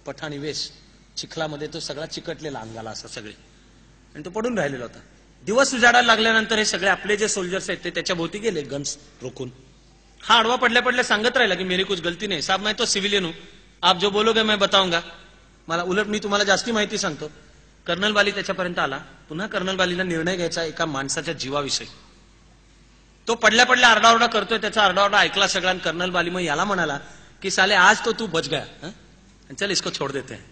पठाणी वेश, चिखलामध्ये तो सगळा चिकटलेला अंगाला असा सगळे, आणि तो पडून राहिलेला होता. दिवस उजाडायला लागल्यानंतर हे सगळे आपले जे सोल्जर्स आहेत ते त्याच्या भोवती गेले गन्स रोखून. हा आडवा पडल्या पडल्या सांगत राहिला की मेरी कुछ गलती नाही साहब, मैं तो सिविलियन हूं, आप जो बोलोगे मैं बताऊंगा. मला उलट मी तुम्हाला जास्ती माहिती सांगतो. कर्नल बाली त्याच्यापर्यंत आला. पुन्हा कर्नल बालीला निर्णय घ्यायचा एका माणसाच्या जीवाविषयी. तो पडल्या पडल्या आरडाओरडा करतोय, त्याचा आरडाओरडा ऐकला सगळा. कर्नल बाली मग याला म्हणाला की साले आज तो तू बच गया, चल इसको छोड़ देते हैं.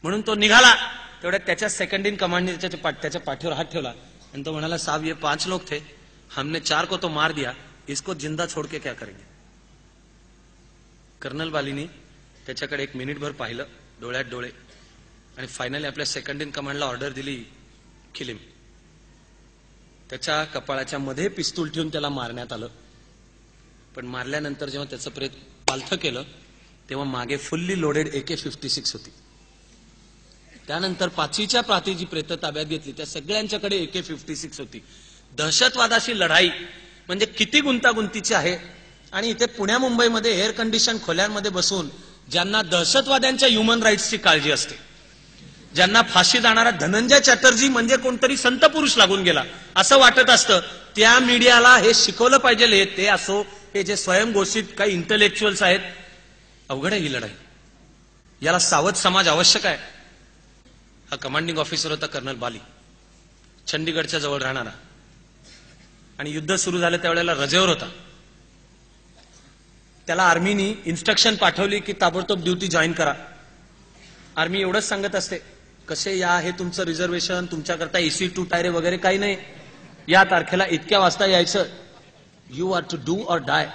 म्हणून तो निघाला. तेवढ्यात त्याच्या सेकंड इन कमांडने त्याच्या पाठीवर हात ठेवला आणि तो म्हणाला, साहब ये 5 लोग थे, हमने 4 को तो मार दिया, इसको जिंदा छोड़ के क्या करेंगे. कर्नल बालीनी त्याच्याकडे 1 मिनिटभर पाहिलं, डोळ्यात डोळे, आणि फायनली आपल्या सेकंड इन कमांडला ऑर्डर दिली, किल हिम. त्याच्या कपाळाच्या मध्ये पिस्तूल ठेवून त्याला मारण्यात आलं. पण मारल्यानंतर जेव्हा त्याचं प्रेत पालथं केलं तेव्हा मागे फुल्ली लोडेड AK-56 होती. त्यानंतर 5वीच्या प्रांती जी प्रेत ताब्यात घेतली त्या सगळ्यांच्याकडे AK-56 होती. दहशतवादाशी लढाई म्हणजे किती गुंतागुंतीची आहे. आणि इथे पुण्या मुंबईमध्ये एअर कंडिशन खोल्यांमध्ये बसून ज्यांना दहशतवाद्यांच्या ह्युमन राईट्सची काळजी असते, ज्यांना फाशी जाणारा धनंजय चॅटर्जी म्हणजे कोणतरी संत पुरुष लागून गेला असं वाटत असतं, त्या मीडियाला हे शिकवलं पाहिजे. ते असो हे जे स्वयंघोषित काही इंटलेक्च्युअल्स आहेत. अवघड आहे ही लढाई, याला सावध समाज आवश्यक आहे. हा कमांडिंग ऑफिसर होता कर्नल बाली, चंडीगडच्या जवळ राहणारा, आणि युद्ध सुरू झालं त्यावेळेला रजेवर होता. त्याला आर्मीनी इन्स्ट्रक्शन पाठवली की ताबडतोब ड्युटी जॉईन करा. आर्मी एवढंच सांगत असते, कसे या, हे तुमचं रिझर्वेशन, तुमच्याकरता AC2 टायरे वगैरे काही नाही, या तारखेला इतक्या वाजता यायचं. You are to do or die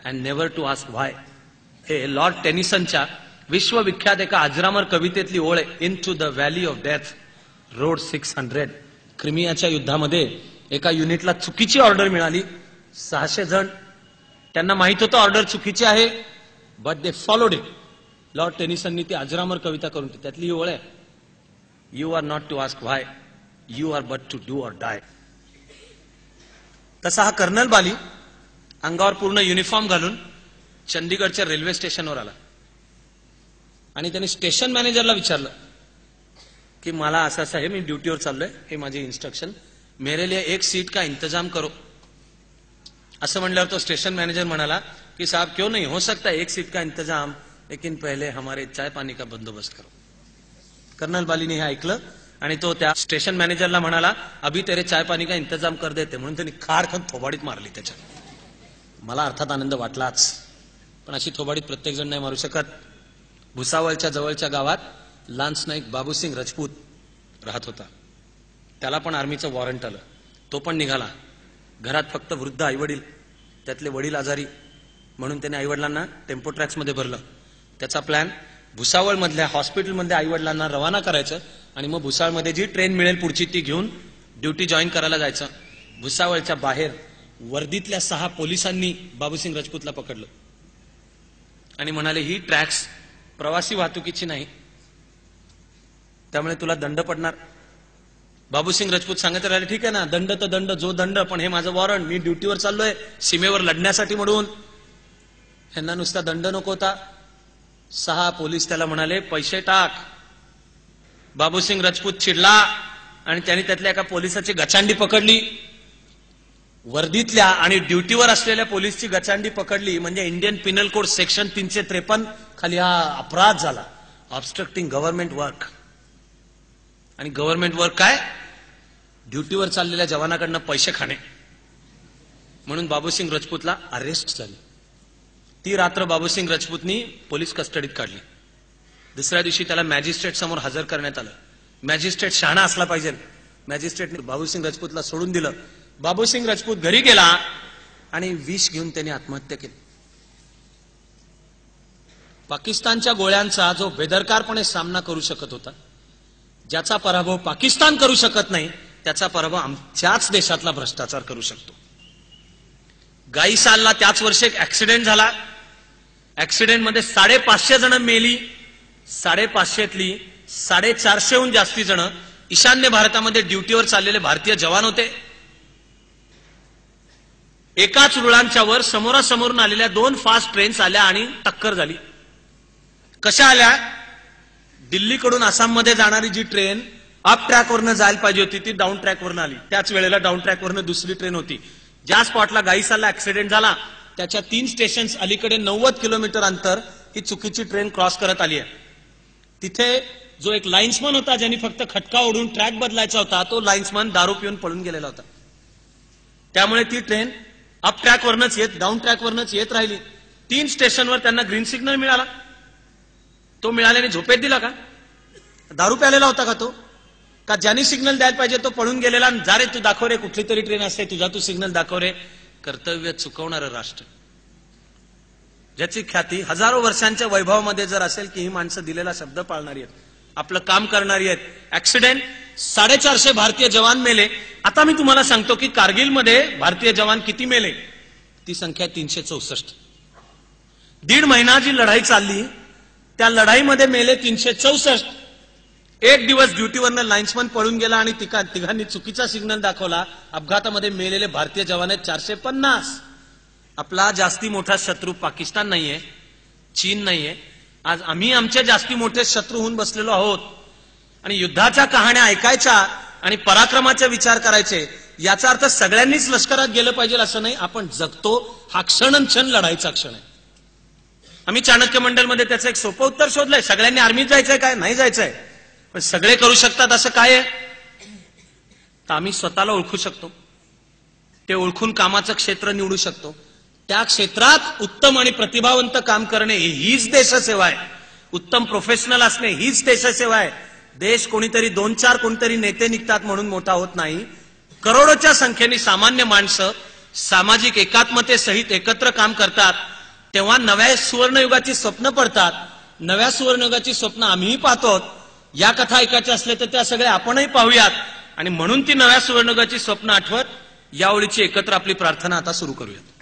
and never to ask why. हे लॉर्ड टेनिसनच्या विश्वविख्यात एका अजरामर कवितेतली ओळ आहे. Into the valley of death rode 600. क्रिमियाच्या युद्धामध्ये एका युनिटला चुकीची ऑर्डर मिळाली. 600 जण, त्यांना माहित होतं ऑर्डर चुकीची आहे, but they followed it. Lord टेनिसननी ती अजरामर कविता करून त्यातली ही ओळ आहे, you are not to ask why, you are but to do or die. तसा हा कर्नल बाली अंगावर पूर्ण युनिफॉर्म घालून चंदीगडच्या रेल्वे स्टेशनवर आला आणि त्यांनी स्टेशन मॅनेजरला विचारलं की मला असं असं आहे, मी ड्युटीवर चाललोय, हे माझे इन्स्ट्रक्शन, मेरे लिए 1 सीट का इंतजाम करो. असं म्हणल्यावर तो स्टेशन मॅनेजर म्हणाला की साहब क्यों नहीं, हो सकता है 1 सीट का इंतजाम, लेकिन पहले हमारे चाय पानी का बंदोबस्त करो. कर्नल बालीने हे ऐकलं आणि तो त्या स्टेशन मॅनेजरला म्हणाला, अभी तेरे चाय पानी का इंतजाम कर देते. म्हणून त्यांनी खाडखन थोबाडीत मारली त्याच्या. मला अर्थात आनंद वाटलाच, पण अशी थोबाडीत प्रत्येक जण नाही मारू शकत. भुसावळच्या जवळच्या गावात लान्स नाईक बाबूसिंग राजपूत राहत होता. त्याला पण आर्मीचं वॉरंट आलं. तो पण निघाला. घरात फक्त वृद्ध आईवडील, त्यातले वडील आजारी, म्हणून त्याने आईवडिलांना टेम्पो ट्रॅक्समध्ये भरलं. त्याचा प्लॅन भुसावळ मधल्या हॉस्पिटलमध्ये आईवडिलांना रवाना करायचं आणि मग भुसावळमध्ये जी ट्रेन मिळेल पुढची ती घेऊन ड्युटी जॉईन करायला जायचं. भुसावळच्या बाहेर वर्दीतल्या 6 पोलिसांनी बाबूसिंग राजपूतला पकडलं आणि म्हणाले, ही ट्रॅक्स प्रवासी वाहतुकीची नाही, त्यामुळे तुला दंड पडणार. बाबूसिंग राजपूत सांगत राहिले, ठीक आहे ना, दंड तर दंड, जो दंड, पण हे माझं वॉरंट, मी ड्युटीवर चाललोय सीमेवर लढण्यासाठी म्हणून, ह्यांना नुसता दंड नको होता. 6 पोलीस त्याला म्हणाले, पैसे टाक. बाबूसिंग राजपूत चिडला आणि त्यांनी त्यातल्या एका पोलिसाची गचांडी पकडली. वर्दीतल्या आणि ड्युटीवर असलेल्या पोलीसची गचांडी पकडली म्हणजे इंडियन पिनल कोड सेक्शन 353 खाली हा अपराध झाला, ऑब्स्ट्रक्टिंग गव्हर्नमेंट वर्क. आणि गव्हर्नमेंट वर्क काय, ड्युटीवर चाललेल्या जवानाकडनं पैसे खाणे. म्हणून बाबूसिंग राजपूतला अरेस्ट झाली. ती रात्र बाबूसिंग राजपूतनी पोलीस कस्टडीत काढली. दुसऱ्या दिवशी त्याला मॅजिस्ट्रेट समोर हजर करण्यात आलं. मॅजिस्ट्रेट शहाणा असला पाहिजे. मॅजिस्ट्रेटने बाबूसिंग राजपूतला सोडून दिलं. बाबूसिंग राजपूत घरी गेला आणि विष घेऊन त्याने आत्महत्या केली. पाकिस्तानच्या गोळ्यांचा जो बेदरकारपणे सामना करू शकत होता, ज्याचा पराभव पाकिस्तान करू शकत नाही, त्याचा पराभव आमच्याच देशातला भ्रष्टाचार करू शकतो. गाईसालला त्याच वर्षी एक ऍक्सिडेंट झाला. ऍक्सिडेंटमध्ये 550 जण मेली. 550तली 450हून जास्ती जण ईशान्य भारतामध्ये ड्युटीवर चाललेले भारतीय जवान होते. एकाच रुळांच्या वर समोरासमोरून आलेल्या 2 फास्ट ट्रेन्स आल्या आणि टक्कर झाली. कशा आल्या, दिल्लीकडून आसाममध्ये जाणारी जी ट्रेन अप ट्रॅकवरनं जायला पाहिजे होती ती डाऊन ट्रॅकवरनं आली. त्याच वेळेला डाऊन ट्रॅकवरनं दुसरी ट्रेन होती. ज्या स्पॉटला गाईसाला ऍक्सिडेंट झाला त्याच्या 3 स्टेशन्स अलीकडे 90 किलोमीटर अंतर ही चुकीची ट्रेन क्रॉस करत आली आहे. तिथे जो एक लाईन्समन होता ज्यांनी फक्त खटका ओढून ट्रॅक बदलायचा होता तो लाईन्समन दारू पिऊन पळून गेलेला होता. त्यामुळे ती ट्रेन अप ट्रॅकवरनच येत डाऊन ट्रॅकवरनच येत राहिली. 3 स्टेशनवर त्यांना ग्रीन सिग्नल मिळाला. तो मिळाल्याने झोपेत दिला का? दारू प्यालेला होता का तो? का ज्यांनी सिग्नल द्यायला पाहिजे तो पळून गेलेला? जा रे तू दाखव रे, कुठली तरी ट्रेन असते तुझा तू सिग्नल दाखव रे. कर्तव्य चुकवणारं राष्ट्र ज्याची ख्याती हजारो वर्षांच्या वैभवामध्ये जर असेल की ही माणसं दिलेला शब्द पाळणारी आहेत, आपलं काम करणारी आहेत. ऍक्सिडेंट 450 भारतीय जवान मेले. आता मी तुम्हाला सांगतो की कारगिलमध्ये भारतीय जवान किती मेले. ती संख्या 364. 1.5 महिना जी लढाई चालली त्या लढाईमध्ये मेले 364. एक दिवस ड्युटीवरनं लाईन्समन पळून गेला आणि तिघांनी चुकीचा सिग्नल दाखवला. अपघातामध्ये मेलेले भारतीय जवान आहेत 450. आपला जास्ती मोठा शत्रू पाकिस्तान नाहीये, चीन नाहीये. आज आम्ही आमचे जास्ती मोठे शत्रू होऊन बसलेलो आहोत आणि युद्धाच्या कहाण्या ऐकायच्या आणि पराक्रमाचे विचार करायचे. याचा अर्थ सगळ्यांनीच लष्करात गेलं पाहिजे असं नाही. आपण जगतो हा क्षण लढाईचा क्षण आहे. आम्ही चाणक्य मंडलमध्ये त्याचं एक सोपं उत्तर शोधलंय. सगळ्यांनी आर्मीत जायचंय काय? नाही जायचंय. पण सगळे करू शकतात असं काय आहे? तर आम्ही स्वतःला ओळखू शकतो. ते ओळखून कामाचं क्षेत्र निवडू शकतो. त्या क्षेत्रात उत्तम आणि प्रतिभावंत काम करणे हीच देशसेवा आहे. उत्तम प्रोफेशनल असणे हीच देशसेवा आहे. देश कोणीतरी 2-4 कोणीतरी नेते निघतात म्हणून मोठा होत नाही. करोडोच्या संख्येने सामान्य माणसं सामाजिक एकात्मतेसहित एकत्र काम करतात तेव्हा नव्या सुवर्णयुगाची स्वप्न पडतात. नव्या सुवर्णयुगाची स्वप्न आम्हीही पाहतो. या कथा ऐकायच्या असल्या तर त्या सगळ्या आपणही पाहूयात आणि म्हणून ती नव्या सुवर्णयुगाची स्वप्न आठवत या ओळीची एकत्र आपली प्रार्थना आता सुरू करूयात.